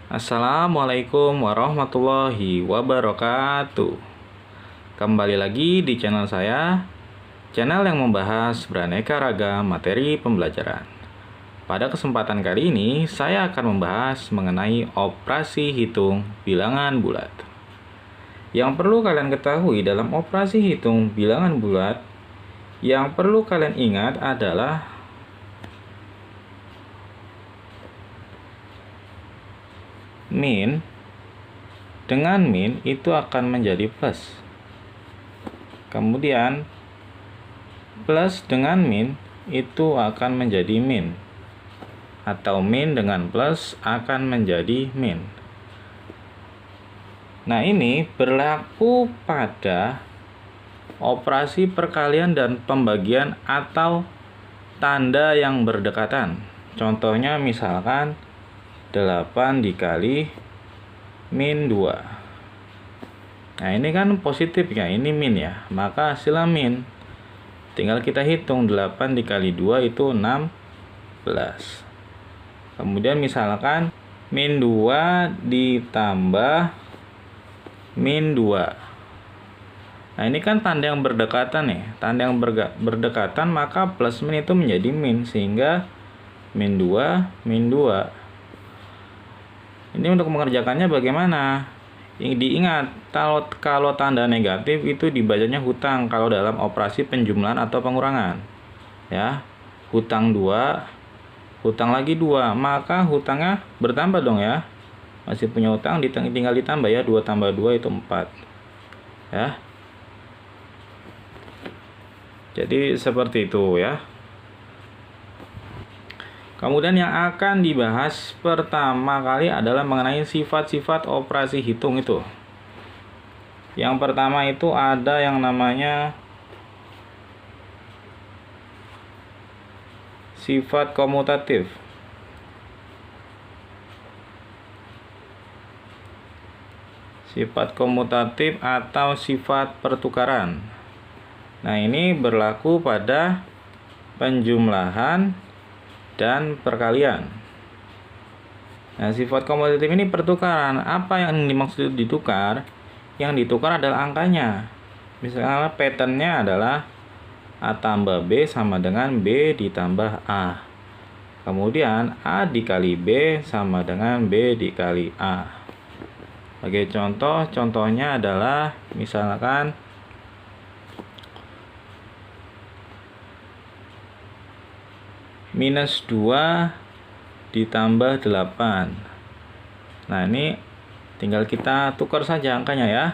Assalamualaikum warahmatullahi wabarakatuh. Kembali lagi di channel saya, channel yang membahas beraneka ragam materi pembelajaran. Pada kesempatan kali ini, saya akan membahas mengenai operasi hitung bilangan bulat. Yang perlu kalian ketahui dalam operasi hitung bilangan bulat, yang perlu kalian ingat adalah min dengan min itu akan menjadi plus. Kemudian plus dengan min itu akan menjadi min. Atau min dengan plus akan menjadi min. Nah, ini berlaku pada operasi perkalian dan pembagian atau tanda yang berdekatan. Contohnya misalkan 8 dikali min 2. Nah, ini kan positif ya, ini min ya. Maka hasilnya min. Tinggal kita hitung 8 dikali 2 itu 16. Kemudian misalkan min 2 ditambah min 2. Nah, ini kan tanda yang berdekatan nih. Tanda yang berdekatan maka plus min itu menjadi min. Sehingga min 2, min 2. Ini untuk mengerjakannya bagaimana? Diingat, kalau tanda negatif itu dibacanya hutang kalau dalam operasi penjumlahan atau pengurangan. Ya, hutang 2, hutang lagi 2, maka hutangnya bertambah dong ya. Masih punya hutang, tinggal ditambah ya, 2 tambah 2 itu 4. Ya. Jadi seperti itu ya. Kemudian yang akan dibahas pertama kali adalah mengenai sifat-sifat operasi hitung itu. Yang pertama itu ada yang namanya sifat komutatif. Sifat komutatif atau sifat pertukaran. Nah, ini berlaku pada penjumlahan dan perkalian. Nah, sifat komutatif ini pertukaran. Apa yang dimaksud ditukar? Yang ditukar adalah angkanya. Misalnya patternnya adalah A tambah B sama dengan B ditambah A. Kemudian A dikali B sama dengan B dikali A. Sebagai contoh, contohnya adalah misalkan minus 2 ditambah 8. Nah, ini tinggal kita tukar saja angkanya ya.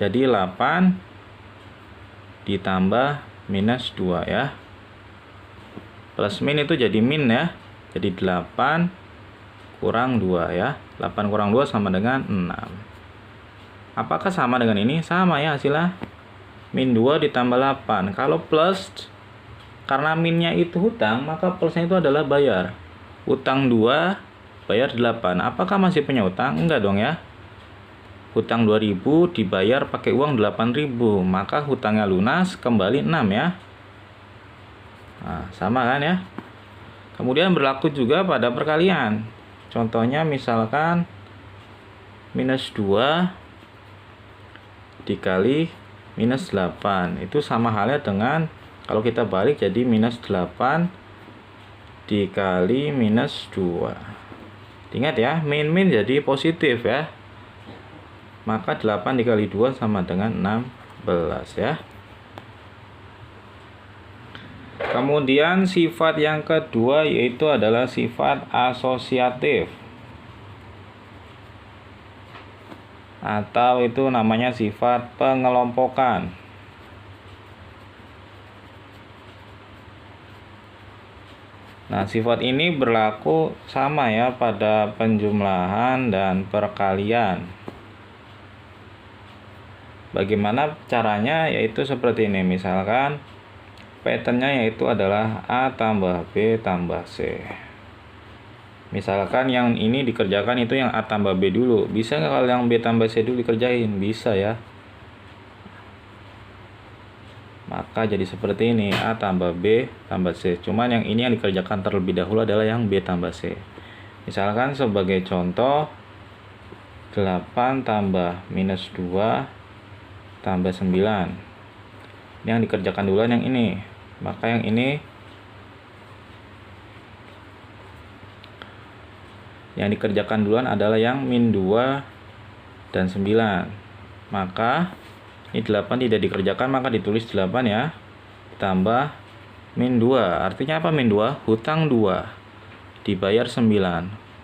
Jadi 8 ditambah minus 2 ya. Plus min itu jadi min ya. Jadi 8 kurang 2 ya. 8 kurang 2 sama dengan 6. Apakah sama dengan ini? Sama ya hasilnya. Min 2 ditambah 8. Kalau plus, karena minnya itu hutang, maka plusnya itu adalah bayar. Hutang 2, bayar 8. Apakah masih punya hutang? Enggak dong ya. Hutang 2000 dibayar pakai uang 8000. Maka hutangnya lunas, kembali 6 ya. Nah, sama kan ya. Kemudian berlaku juga pada perkalian. Contohnya misalkan minus 2 dikali minus 8. Itu sama halnya dengan kalau kita balik jadi minus 8 dikali minus 2. Ingat ya, min jadi positif ya. Maka 8 dikali 2 sama dengan 16 ya. Kemudian sifat yang kedua yaitu adalah sifat asosiatif. Atau itu namanya sifat pengelompokan. Nah, sifat ini berlaku sama ya pada penjumlahan dan perkalian. Bagaimana caranya? Yaitu seperti ini. Misalkan patternnya yaitu adalah A tambah B tambah C. Misalkan yang ini dikerjakan itu yang A tambah B dulu. Bisa nggak kalau yang B tambah C dulu dikerjain? Bisa ya. Maka jadi seperti ini, A tambah B tambah C. Cuman yang ini yang dikerjakan terlebih dahulu adalah yang B tambah C. Misalkan sebagai contoh 8 tambah minus 2 tambah 9. Ini yang dikerjakan duluan yang ini. Maka yang ini yang dikerjakan duluan adalah yang min 2 dan 9. Maka ini 8 tidak dikerjakan, maka ditulis 8 ya. Tambah min 2. Artinya apa min 2? Hutang 2 dibayar 9.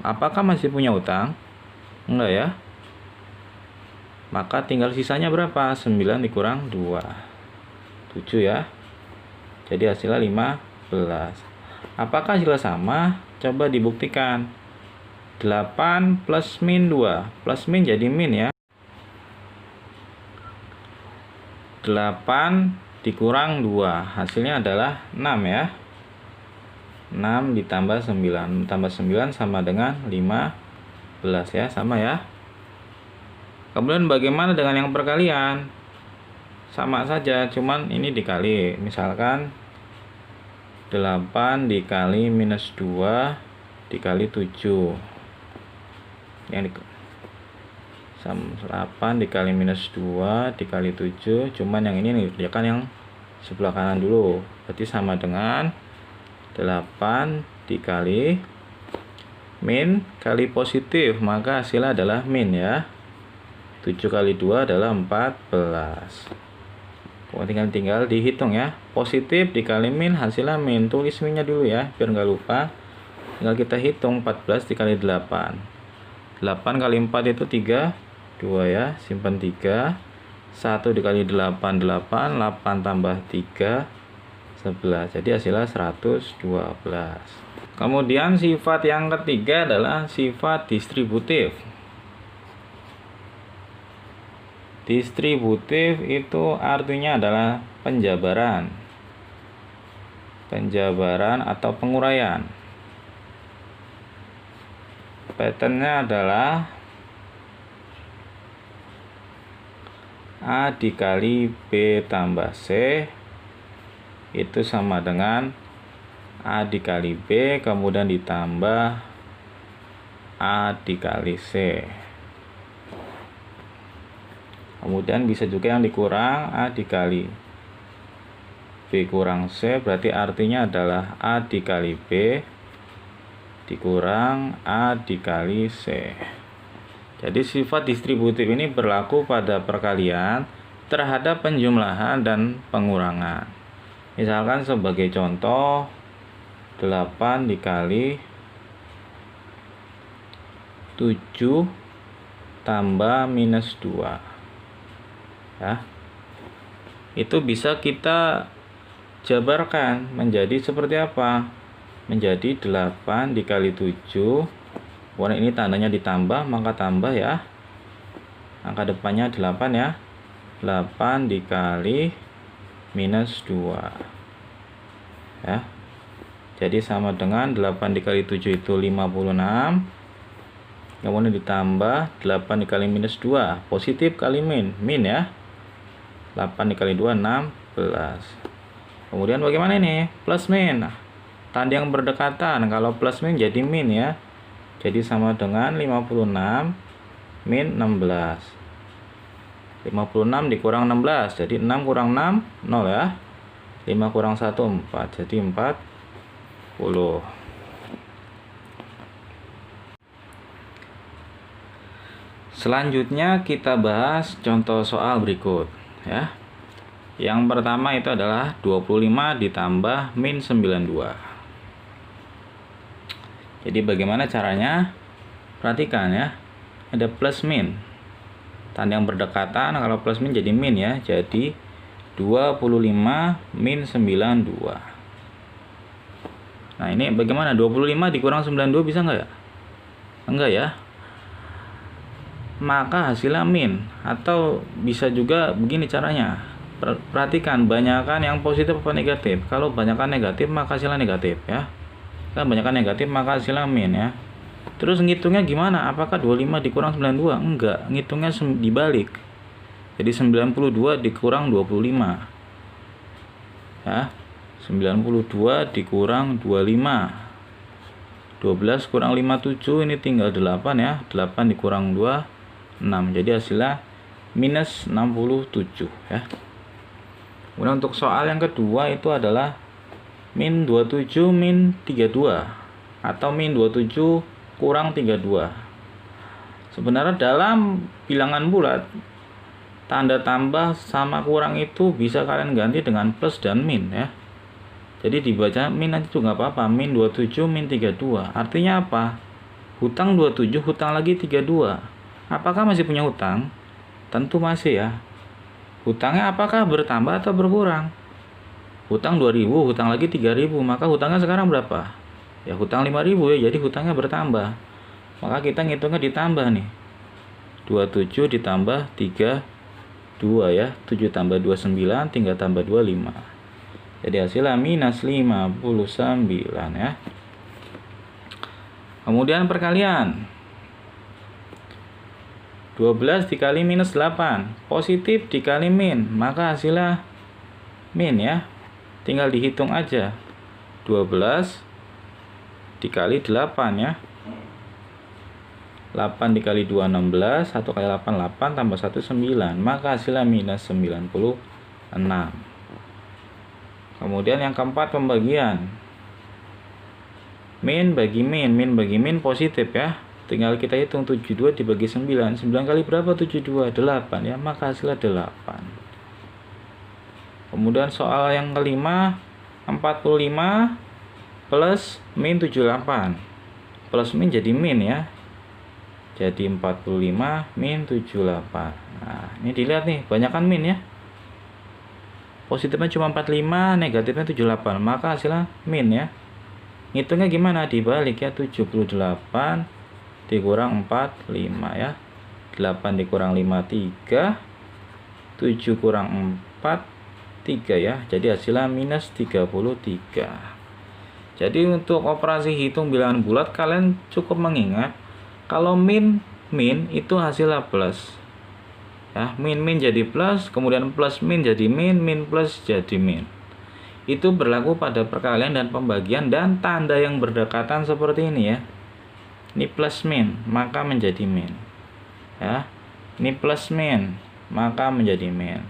Apakah masih punya hutang? Enggak ya. Maka tinggal sisanya berapa? 9 dikurang 2. 7 ya. Jadi hasilnya 15. Apakah hasilnya sama? Coba dibuktikan. 8 plus min 2. Plus min jadi min ya. 8 dikurang 2. Hasilnya adalah 6 ya. 6 ditambah 9. Tambah 9 sama dengan 15 ya. Sama ya. Kemudian bagaimana dengan yang perkalian? Sama saja, cuman ini dikali. Misalkan 8 dikali minus 2 dikali 7. Yang 8 dikali minus 2 dikali 7. Cuman yang ini dikerjakan yang sebelah kanan dulu. Berarti sama dengan 8 dikali min kali positif, maka hasilnya adalah min ya. 7 kali 2 adalah 14. Kemudian tinggal dihitung ya. Positif dikali min hasilnya min. Tulis minnya dulu ya biar nggak lupa. Tinggal kita hitung 14 dikali 8. 8 kali 4 itu 3. 2 ya. Simpan 3. 1 dikali 8 8. 8 tambah 3 11. Jadi hasilnya 112. Kemudian sifat yang ketiga adalah sifat distributif. Distributif itu artinya adalah penjabaran. Penjabaran atau penguraian. Patternnya adalah A dikali B tambah C itu sama dengan A dikali B kemudian ditambah A dikali C. Kemudian bisa juga yang dikurang A dikali B kurang C, berarti artinya adalah A dikali B dikurang A dikali C. Jadi sifat distributif ini berlaku pada perkalian terhadap penjumlahan dan pengurangan. Misalkan sebagai contoh 8 dikali 7 tambah minus 2 ya. Itu bisa kita jabarkan menjadi seperti apa? Menjadi 8 dikali 7. Warna ini tandanya ditambah, maka tambah ya. Angka depannya 8 ya. 8 dikali minus 2 ya. Jadi sama dengan 8 dikali 7 itu 56. Kemudian ditambah 8 dikali minus 2. Positif kali min. Min ya. 8 dikali 2 16. Kemudian bagaimana ini? Plus min. Nah, tanda yang berdekatan. Kalau plus min jadi min ya. Jadi sama dengan 56 min 16. 56 dikurang 16. Jadi 6 kurang 6 0 ya. 5 kurang 1 4. Jadi 40. Selanjutnya kita bahas contoh soal berikut ya. Yang pertama itu adalah 25 ditambah min 92. Jadi bagaimana caranya? Perhatikan ya. Ada plus min. Tanda yang berdekatan, kalau plus min jadi min ya. Jadi 25 min 92. Nah ini bagaimana? 25 dikurang 92 bisa nggak ya? Enggak ya. Maka hasilnya min. Atau bisa juga begini caranya. Perhatikan, banyakkan yang positif apa negatif. Kalau banyakkan negatif maka hasilnya negatif ya. Kalau banyakkan negatif maka hasilnya min ya. Terus ngitungnya gimana? Apakah 25 dikurang 92? Enggak, ngitungnya dibalik. Jadi 92 dikurang 25. Ya. 92 dikurang 25. 12 kurang 57 ini tinggal 8 ya. 8 dikurang 2, 6. Jadi hasilnya minus 67 ya. Kemudian untuk soal yang kedua itu adalah min 27 min 32 atau min 27 kurang 32. Sebenarnya dalam bilangan bulat tanda tambah sama kurang itu bisa kalian ganti dengan plus dan min ya. Jadi dibaca min aja juga nggak apa-apa. Min 27 min 32. Artinya apa? Hutang 27, hutang lagi 32. Apakah masih punya hutang? Tentu masih ya. Hutangnya apakah bertambah atau berkurang? Hutang 2.000, hutang lagi 3.000. Maka hutangnya sekarang berapa? Ya hutang 5.000 ya. Jadi hutangnya bertambah. Maka kita ngitungnya ditambah nih. 27 ditambah 32 ya. 7 tambah 29 tinggal tambah 25. Jadi hasilnya minus 59 ya. Kemudian perkalian. 12 dikali minus 8. Positif dikali min. Maka hasilnya min ya. Tinggal dihitung aja. 12 dikali 8 ya. 8 dikali 2, 16. 1 kali 8, 8 tambah 1, 9. Maka hasilnya minus 96. Kemudian yang keempat pembagian. Min bagi min. Min bagi min positif ya. Tinggal kita hitung 72 dibagi 9. 9 kali berapa 72? 8 ya. Maka hasilnya 8. Kemudian soal yang kelima. 45 plus min 78. Plus min jadi min ya. Jadi 45 min 78. Nah ini dilihat nih. Banyakan min ya. Positifnya cuma 45, negatifnya 78. Maka hasilnya min ya. Ngitungnya gimana? Dibalik ya. 78 dikurang 45 ya. 8 dikurang 5, 3. 7 kurang 4, 3 ya. Jadi hasilnya minus 33. Jadi untuk operasi hitung bilangan bulat kalian cukup mengingat kalau min itu hasilnya plus. Ya, min jadi plus, kemudian plus min jadi min plus jadi min. Itu berlaku pada perkalian dan pembagian dan tanda yang berdekatan seperti ini ya. Ini plus min, maka menjadi min. Ya. Ini plus min, maka menjadi min.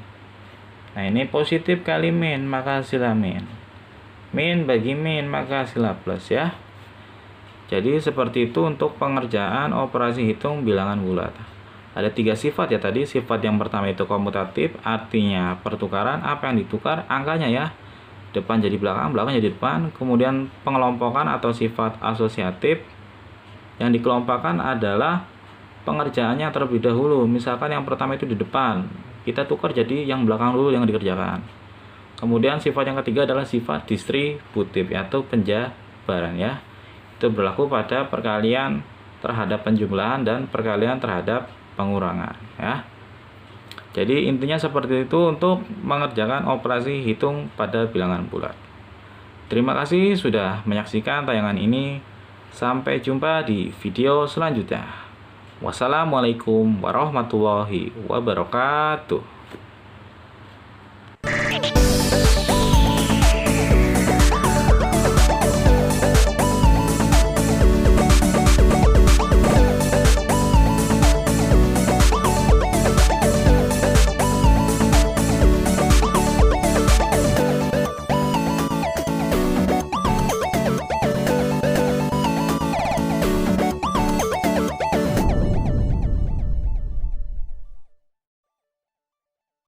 Nah, ini positif kali min, maka hasilnya min. Min bagi min, maka hasilnya plus ya. Jadi seperti itu untuk pengerjaan operasi hitung bilangan bulat. Ada 3 sifat ya tadi. Sifat yang pertama itu komutatif, artinya pertukaran. Apa yang ditukar? Angkanya ya. Depan jadi belakang, belakang jadi depan. Kemudian pengelompokan atau sifat asosiatif. Yang dikelompokkan adalah pengerjaannya terlebih dahulu. Misalkan yang pertama itu di depan, kita tukar jadi yang belakang dulu yang dikerjakan. Kemudian sifat yang ketiga adalah sifat distributif atau penjabaran ya. Itu berlaku pada perkalian terhadap penjumlahan dan perkalian terhadap pengurangan ya. Jadi intinya seperti itu untuk mengerjakan operasi hitung pada bilangan bulat. Terima kasih sudah menyaksikan tayangan ini. Sampai jumpa di video selanjutnya. Wassalamualaikum warahmatullahi wabarakatuh.